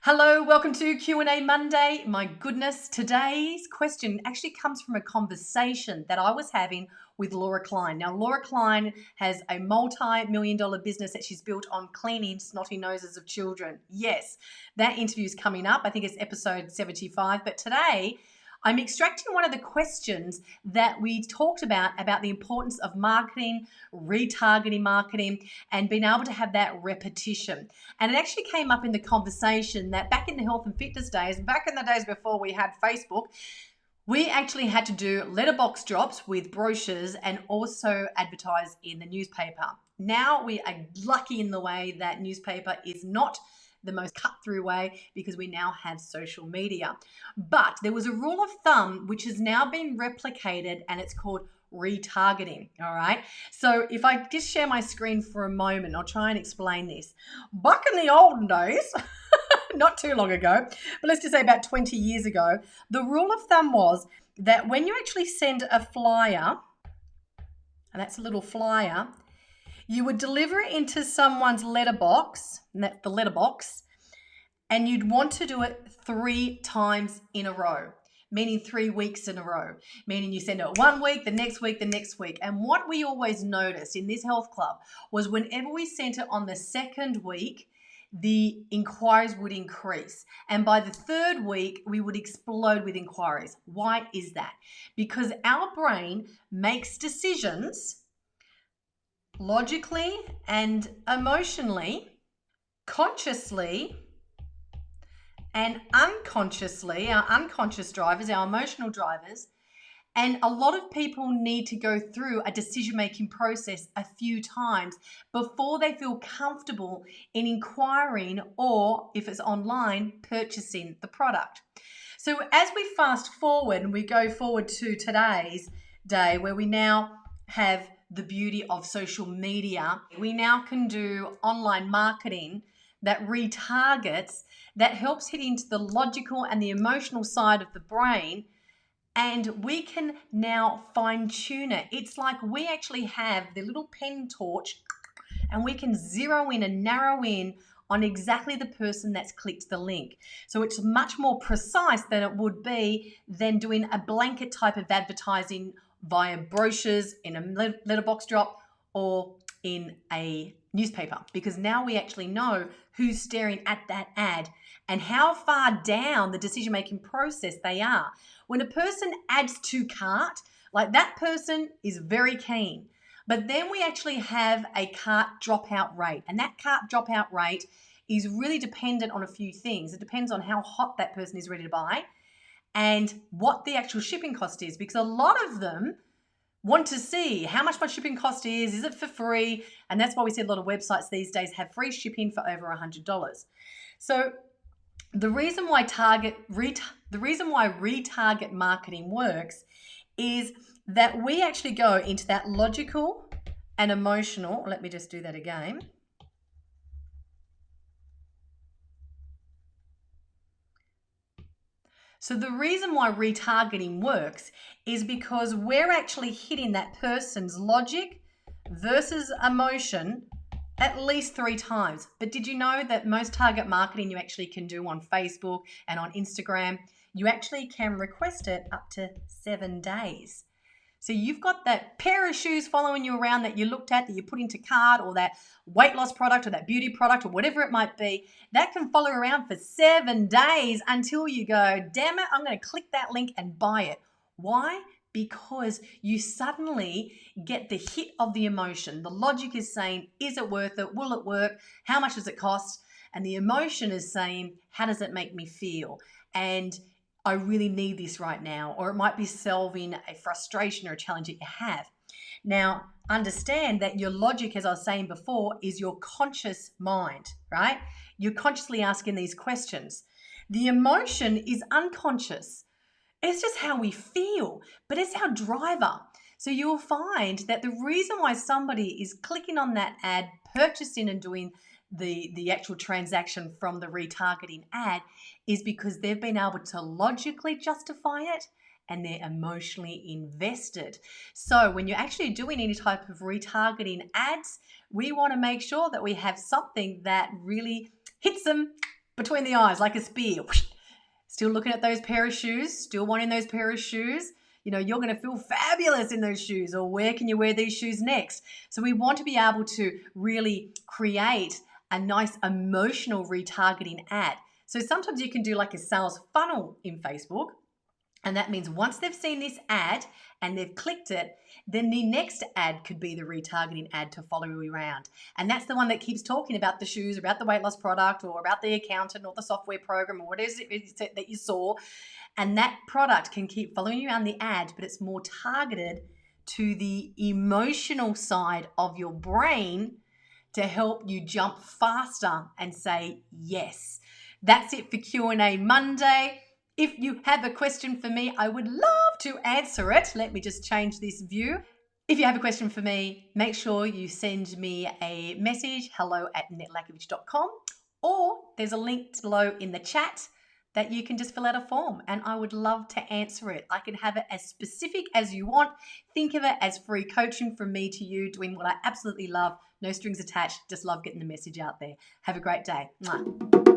Hello, welcome to Q&A Monday. My goodness, today's question actually comes from a conversation that I was having with Laura Klein. Now, Laura Klein has a multi-million-dollar business that she's built on cleaning snotty noses of children. Yes, that interview is coming up. I think it's episode 75. But today, I'm extracting one of the questions that we talked about the importance of marketing, retargeting marketing, and being able to have that repetition. And it actually came up in the conversation that back in the health and fitness days, back in the days before we had Facebook, we actually had to do letterbox drops with brochures and also advertise in the newspaper. Now we are lucky in the way that newspaper is not the most cut-through way because we now have social media. But there was a rule of thumb which has now been replicated, and it's called retargeting. All right. So if I just share my screen for a moment, I'll try and explain this. Back in the olden days, not too long ago, but let's just say about 20 years ago, the rule of thumb was that when you actually send a flyer, and that's a little flyer, you would deliver it into someone's letterbox, and that's the letterbox, and you'd want to do it 3 times in a row, meaning 3 weeks in a row, meaning you send it 1 week, the next week, the next week. And what we always noticed in this health club was whenever we sent it on the second week, the inquiries would increase. And by the third week, we would explode with inquiries. Why is that? Because our brain makes decisions logically and emotionally, consciously and unconsciously, our unconscious drivers, our emotional drivers. And a lot of people need to go through a decision-making process a few times before they feel comfortable in inquiring, or if it's online, purchasing the product. So as we fast forward and we go forward to today's day, where we now have the beauty of social media, we now can do online marketing that retargets, that helps hit into the logical and the emotional side of the brain, and we can now fine tune it. It's like we actually have the little pen torch and we can zero in and narrow in on exactly the person that's clicked the link. So it's much more precise than it would be than doing a blanket type of advertising via brochures, in a letterbox drop, or in a newspaper, because now we actually know who's staring at that ad and how far down the decision-making process they are. When a person adds to cart, like that person is very keen. But then we actually have a cart dropout rate, and that cart dropout rate is really dependent on a few things. It depends on how hot that person is ready to buy and what the actual shipping cost is, because a lot of them want to see how much my shipping cost is it for free? And that's why we see a lot of websites these days have free shipping for over $100. So the reason why retarget marketing works is that we actually go into that logical and emotional. Let me just do that again. So the reason why retargeting works is because we're actually hitting that person's logic versus emotion at least 3 times. But did you know that most target marketing you actually can do on Facebook and on Instagram, you actually can request it up to 7 days. So you've got that pair of shoes following you around that you looked at, that you put into cart, or that weight loss product or that beauty product or whatever it might be, that can follow around for 7 days until you go, damn it, I'm going to click that link and buy it. Why? Because you suddenly get the hit of the emotion. The logic is saying, is it worth it? Will it work? How much does it cost? And the emotion is saying, how does it make me feel? And I really need this right now. Or it might be solving a frustration or a challenge that you have. Now, understand that your logic, as I was saying before, is your conscious mind, right? You're consciously asking these questions. The emotion is unconscious. It's just how we feel, but it's our driver. So you'll find that the reason why somebody is clicking on that ad, purchasing and doing the actual transaction from the retargeting ad is because they've been able to logically justify it and they're emotionally invested. So when you're actually doing any type of retargeting ads, we want to make sure that we have something that really hits them between the eyes like a spear. Whoosh. Still looking at those pair of shoes, still wanting those pair of shoes. You know, you're going to feel fabulous in those shoes, or where can you wear these shoes next? So we want to be able to really create a nice emotional retargeting ad. So sometimes you can do like a sales funnel in Facebook. And that means once they've seen this ad and they've clicked it, then the next ad could be the retargeting ad to follow you around. And that's the one that keeps talking about the shoes, or about the weight loss product, or about the accountant, or the software program, or whatever it is that you saw. And that product can keep following you around the ad, but it's more targeted to the emotional side of your brain to help you jump faster and say yes. That's it for Q&A Monday. If you have a question for me, I would love to answer it. Let me just change this view. If you have a question for me, make sure you send me a message, hello@annettelakovic.com, or there's a link below in the chat that you can just fill out a form, and I would love to answer it. I can have it as specific as you want. Think of it as free coaching from me to you, doing what I absolutely love. No strings attached, just love getting the message out there. Have a great day. Mwah.